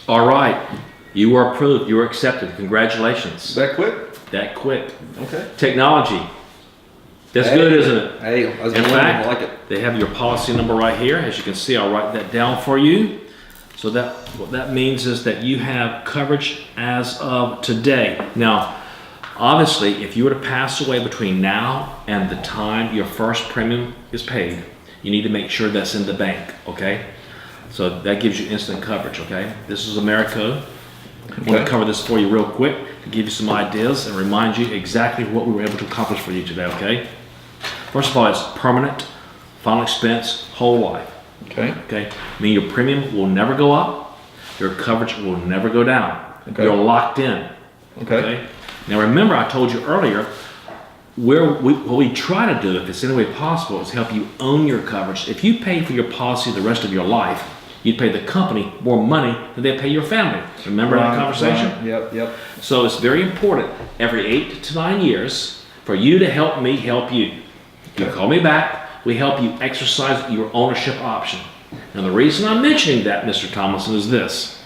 All right. You are approved. You are accepted. Congratulations. That quick? That quick. Okay. Technology. That's good, isn't it? Hey, I was In fact, like it. they have your policy number right here. As you can see, I'll write that down for you. So that what that means is that you have coverage as of today. Now, obviously, if you were to pass away between now and the time your first premium is paid, you need to make sure that's in the bank, okay? So that gives you instant coverage, okay? This is Americo. I'm going to cover this for you real quick to give you some ideas and remind you exactly what we were able to accomplish for you today, okay? First of all, it's permanent, final expense, whole life. Okay. Okay, I mean your premium will never go up, your coverage will never go down. Okay. You're locked in. Okay. Now remember, I told you earlier, what we try to do, if it's any way possible, is help you own your coverage. If you pay for your policy the rest of your life, you'd pay the company more money than they pay your family. Remember that conversation? Right. Yep. So it's very important every 8 to 9 years for you to help me help you. You call me back. We help you exercise your ownership option. Now the reason I'm mentioning that, Mr. Thomason, is this.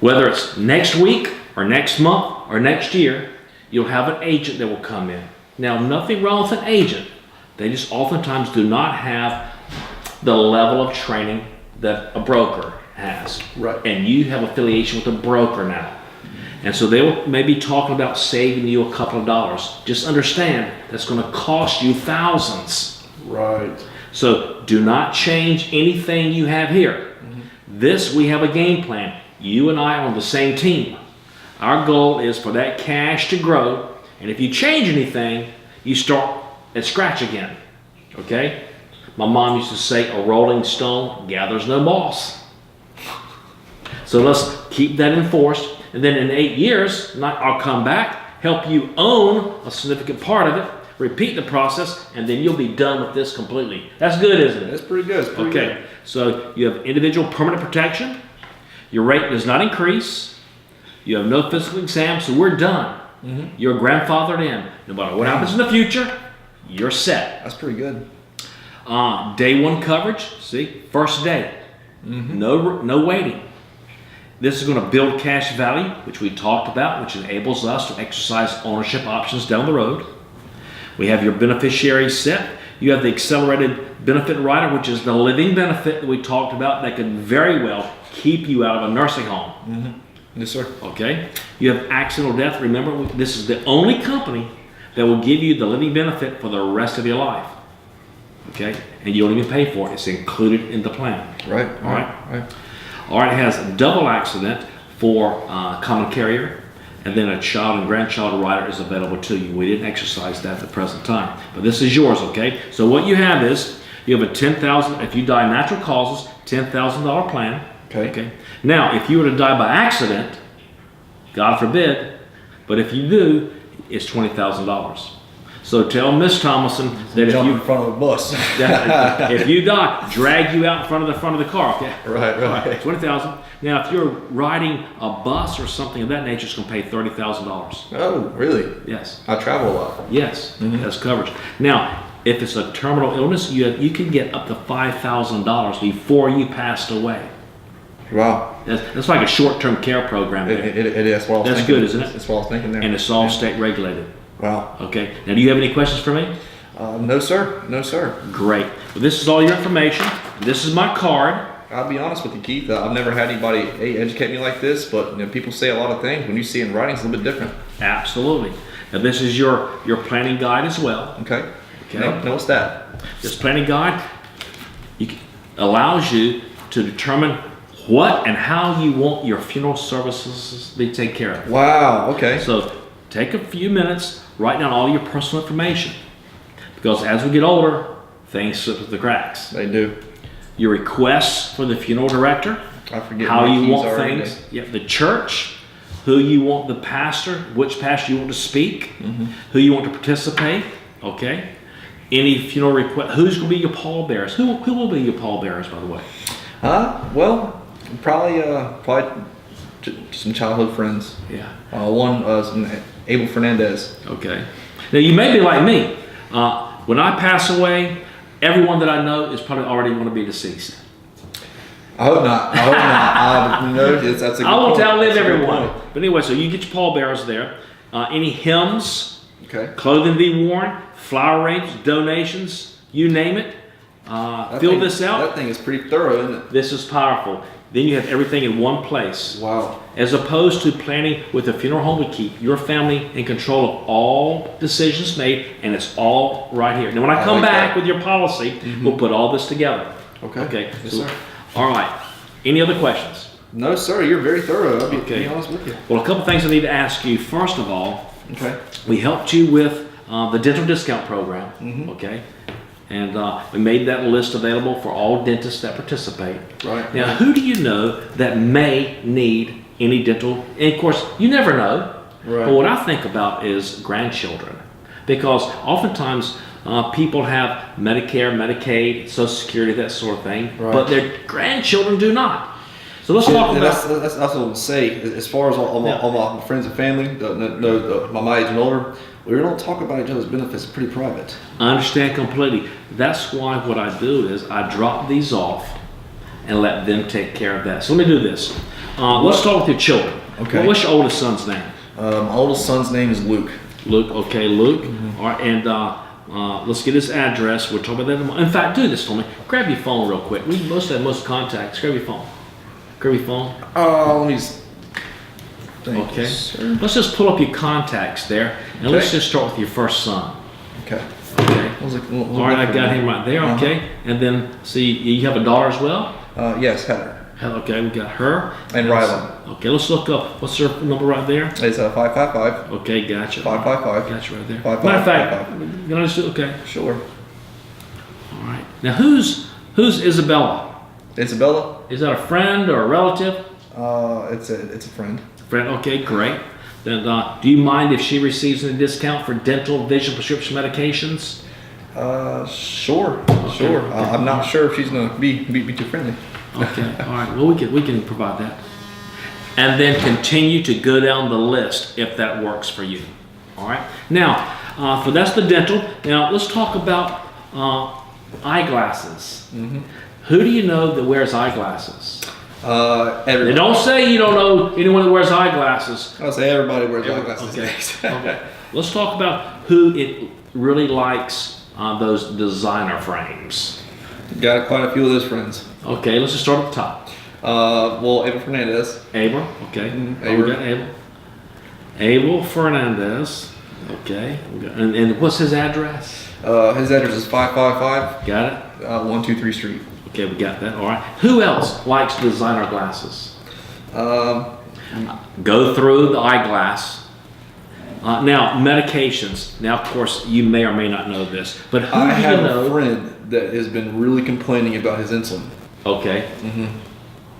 Whether it's next week or next month or next year, you'll have an agent that will come in. Now nothing wrong with an agent. They just oftentimes do not have the level of training that a broker has. Right. And you have affiliation with a broker now. And so they will maybe talking about saving you a couple of dollars. Just understand that's going to cost you thousands. Right. So do not change anything you have here. This, we have a game plan. You and I are on the same team. Our goal is for that cash to grow, and if you change anything, you start at scratch again. Okay? My mom used to say, a rolling stone gathers no moss. So let's keep that enforced, and then in 8 years, I'll come back, help you own a significant part of it, repeat the process, and then you'll be done with this completely. That's good, isn't it? That's pretty good. It's pretty Okay, so you have individual permanent protection. Your rate does not increase. You have no physical exam, so we're done. You're grandfathered in. No matter what happens in the future, you're set. That's pretty good. Day one coverage, see, first day. No waiting. This is going to build cash value, which we talked about, which enables us to exercise ownership options down the road. We have your beneficiary set. You have the accelerated benefit rider, which is the living benefit that we talked about that could very well keep you out of a nursing home. Yes, sir. Okay. You have accidental death. Remember, this is the only company that will give you the living benefit for the rest of your life. Okay. And you don't even pay for it. It's included in the plan. Right. All right. All right. It has double accident for common carrier. And then a child and grandchild rider is available to you. We didn't exercise that at the present time, but this is yours, okay? So what you have is, you have a $10,000, if you die of natural causes, $10,000 plan. Okay. Now, if you were to die by accident, God forbid, but if you do, it's $20,000. So tell Miss Thomason that if you in front of a bus, if you die, drag you out in front of the car, okay? Right. 20,000. Now, if you're riding a bus or something of that nature, it's going to pay $30,000. Oh, really? Yes. I travel a lot. Yes, that's coverage. Now, if it's a terminal illness, you can get up to $5,000 before you passed away. Wow. That's like a short-term care program. There. It is. That's what I was That's thinking. good, isn't it? That's what I was thinking there. And it's all state regulated. Wow. Okay. Now, do you have any questions for me? No, sir. No, sir. Great. Well, this is all your information. This is my card. I'll be honest with you, Keith. I've never had anybody educate me like this, but people say a lot of things. When you see it in writing, it's a little bit different. Absolutely. Now, this is your planning guide as well. Okay. Okay. No, what's that? This planning guide allows you to determine what and how you want your funeral services to be taken care of. Wow. Okay. So take a few minutes, write down all your personal information, because as we get older, things slip through the cracks. They do. Your requests for the funeral director, I forget how my you keys want already. things. Yeah, the church, who you want the pastor, which pastor you want to speak, who you want to participate. Okay. Any funeral request. Who's going to be your pallbearers? Who will be your pallbearers, by the way? Well, probably some childhood friends. Yeah. One Abel Fernandez. Okay. Now you may be like me. When I pass away, everyone that I know is probably already going to be deceased. I hope not. That's a good I won't point. outlive That's a good everyone. point. But anyway, so you get your pallbearers there. Any hymns, Okay. clothing to be worn, flower arrangements, donations, you name it. Fill this out. That thing is pretty thorough, isn't it? This is powerful. Then you have everything in one place. Wow. As opposed to planning with a funeral home, we keep your family in control of all decisions made, and it's all right here. Now, when I come like back that. with your policy, we'll put all this together. Okay. Okay. Yes, So, sir. all right. Any other questions? No, sir. You're very thorough. I'll be, Okay. be honest with you. Well, a couple things I need to ask you. First of all, Okay. we helped you with the dental discount program. Okay. And we made that list available for all dentists that participate. Right. Now, who do you know that may need any dental? And of course, you never know. Right. But what I think about is grandchildren, because oftentimes people have Medicare, Medicaid, Social Security, that sort of thing, Right. but their grandchildren do not. So let's talk And about. that's what I would say. As far as all my friends and family, my age and older, we don't talk about each other's benefits. It's pretty private. I understand completely. That's why what I do is I drop these off and let them take care of that. So let me do this. Let's start with your children. Okay. What's your oldest son's name? My oldest son's name is Luke. Luke. Okay, Luke. All right, and let's get his address. We'll talk about that. In fact, do this for me. Grab your phone real quick. We must have most contacts. Grab your phone. Grab your phone. Let me. Thank Okay. you, sir. Let's just pull up your contacts there, and let's Okay. just start with your first son. Okay. Okay. All All right, I got him right there. Okay, and then see, you have a daughter as well. Yes, Heather. Okay, we got her. And Rylan. Okay, let's look up. What's her number right there? It's 555 Okay, gotcha. 555. Gotcha right there. 5555. Matter of fact, you know, just okay. Sure. All right. Now, who's Isabella? Isabella. Is that a friend or a relative? It's a friend. Friend. Okay, great. Then, do you mind if she receives a discount for dental, vision, prescription medications? Sure. Sure. I'm not sure if she's gonna be too friendly. Okay. All right. Well, we can provide that. And then continue to go down the list if that works for you. All right. Now, for that's the dental. Now let's talk about eyeglasses. Who do you know that wears eyeglasses? They Everybody. don't say you don't know anyone that wears eyeglasses. I'll say everybody wears eyeglasses. Okay. Okay. Let's talk about who it really likes those designer frames. Got quite a few of those friends. Okay. Let's just start at the top. Well, Ava Fernandez. Abel. Okay. Mhm, Oh, we got Abel. Abel Fernandez. Okay. And what's his address? His address is 555 Got it. 123 Street. Okay, we got that. All right. Who else likes designer glasses? Go through the eyeglass. Now, medications. Now, of course, you may or may not know this, but who I do you have know? a friend that has been really complaining about his insulin. Okay.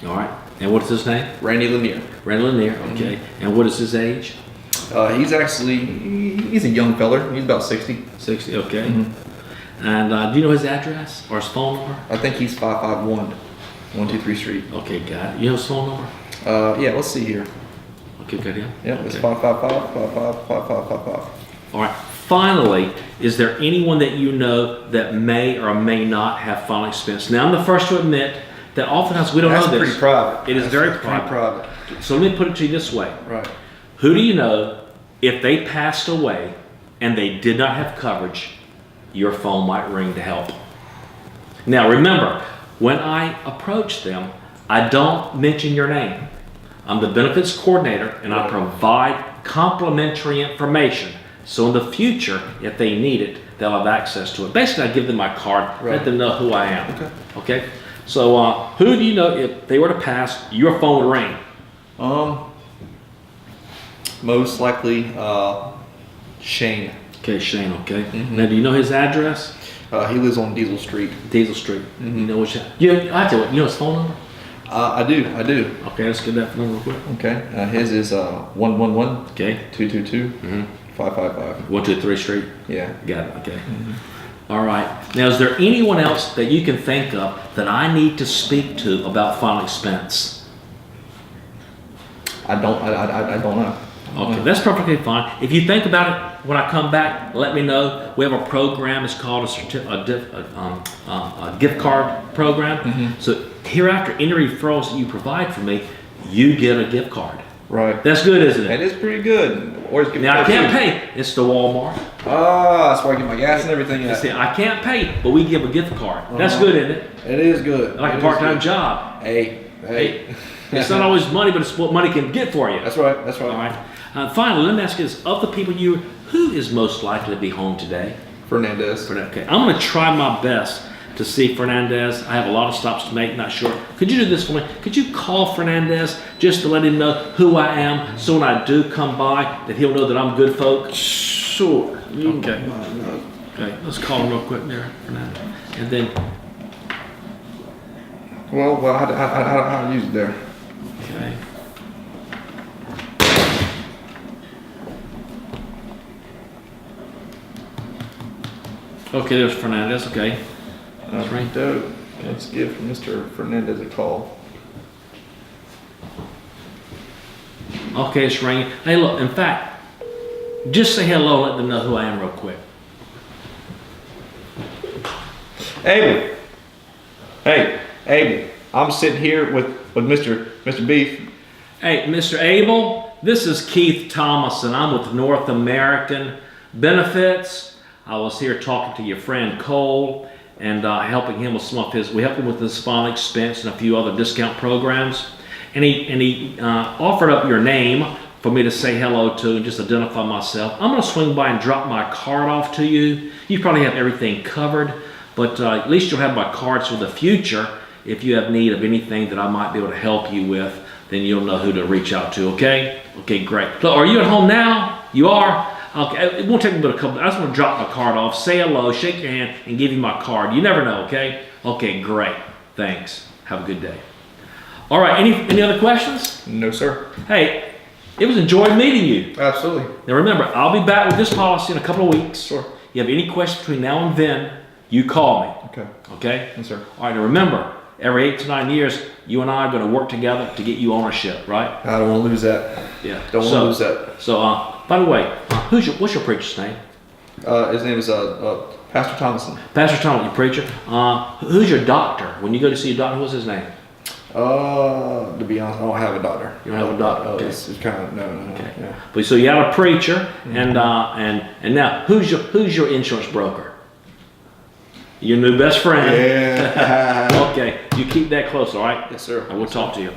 All right. And what's his name? Randy Lanier. Randall Lanier. Okay. And what is his age? He's a young feller. He's about 60. 60. Okay. And do you know his address or his phone number? I think he's 551 123 Street. Okay, got it. You know his phone number? Yeah, let's see here. Okay, got him. Yeah, it's Okay. 555 All right. Finally, is there anyone that you know that may or may not have final expense? Now, I'm the first to admit that oftentimes we don't That's know this. pretty private. It is very Pretty private. private. So let me put it to you this way. Right. Who do you know, if they passed away and they did not have coverage, your phone might ring to help? Now, remember, when I approach them, I don't mention your name. I'm the benefits coordinator, and I provide complimentary information. So in the future, if they need it, they'll have access to it. Basically, I give them my card, let them know who I am. Okay? So who do you know, if they were to pass, your phone would ring? Most likely, Shane. Okay, Shane, okay. Now, do you know his address? He lives on Diesel Street. Diesel Street. You know which? I tell you what, you know his phone number? I do. Okay, let's get that number real quick. Okay. His is 111 Okay. 222 555. 123 Street. Yeah. Got it. Okay. All right. Now, is there anyone else that you can think of that I need to speak to about final expense? I don't know. Okay, that's perfectly fine. If you think about it, when I come back, let me know. We have a program. It's called a gift card program. So hereafter, any referrals that you provide for me, you get a gift card. Right. That's good, isn't it? That is pretty good. Now I can't pay. It's the Walmart. Ah, that's where I get my gas and everything. See, I can't pay, but we give a gift card. That's good, isn't it? It is good. Like a part-time job. Hey. It's not always money, but it's what money can get for you. That's right. That's right. All right. Finally, let me ask you this: of the people who is most likely to be home today? Fernandez. Okay, I'm going to try my best to see Fernandez. I have a lot of stops to make, not sure. Could you do this for me? Could you call Fernandez just to let him know who I am, so when I do come by, that he'll know that I'm good folk? Sure. Okay. Okay, let's call him real quick there, Fernandez. And then, Well, how do you use it there? okay. Okay, there's Fernandez, okay. That's right. Dope. Let's give Mr. Fernandez a call. Okay, it's ringing. Hey, look, in fact, just say hello, let them know who I am real quick. Abel. Hey, Abel. I'm sitting here with Mr. Beef. Hey, Mr. Abel, this is Keith Thomason. I'm with North American Benefits. I was here talking to your friend Cole and helping him with some of his, we helped him with his final expense and a few other discount programs. And he offered up your name for me to say hello to and just identify myself. I'm going to swing by and drop my card off to you. You probably have everything covered, but at least you'll have my cards for the future. If you have need of anything that I might be able to help you with, then you'll know who to reach out to, okay? Okay, great. So are you at home now? You are? Okay, it won't take me but a couple. I just want to drop my card off, say hello, shake your hand, and give you my card. You never know, okay? Okay, great. Thanks. Have a good day. All right, any other questions? No, sir. Hey, it was enjoying meeting you. Absolutely. Now remember, I'll be back with this policy in a couple of weeks. Sure. You have any questions between now and then, you call me. Okay. Okay? Yes, sir. All right, now remember, every 8 to 9 years, you and I are going to work together to get you ownership, right? I don't want to lose that. Yeah. Don't want to lose that. So, by the way, what's your preacher's name? His name is Pastor Thomason. Pastor Tom, your preacher. Who's your doctor? When you go to see your doctor, what's his name? To be honest, I don't have a doctor. You don't have a doctor? Okay. It's kind of no. Okay. Yeah. But so you have a preacher, and now who's your insurance broker? Your new best friend. Yeah. Okay, you keep that close, all right? Yes, sir. I will talk to you.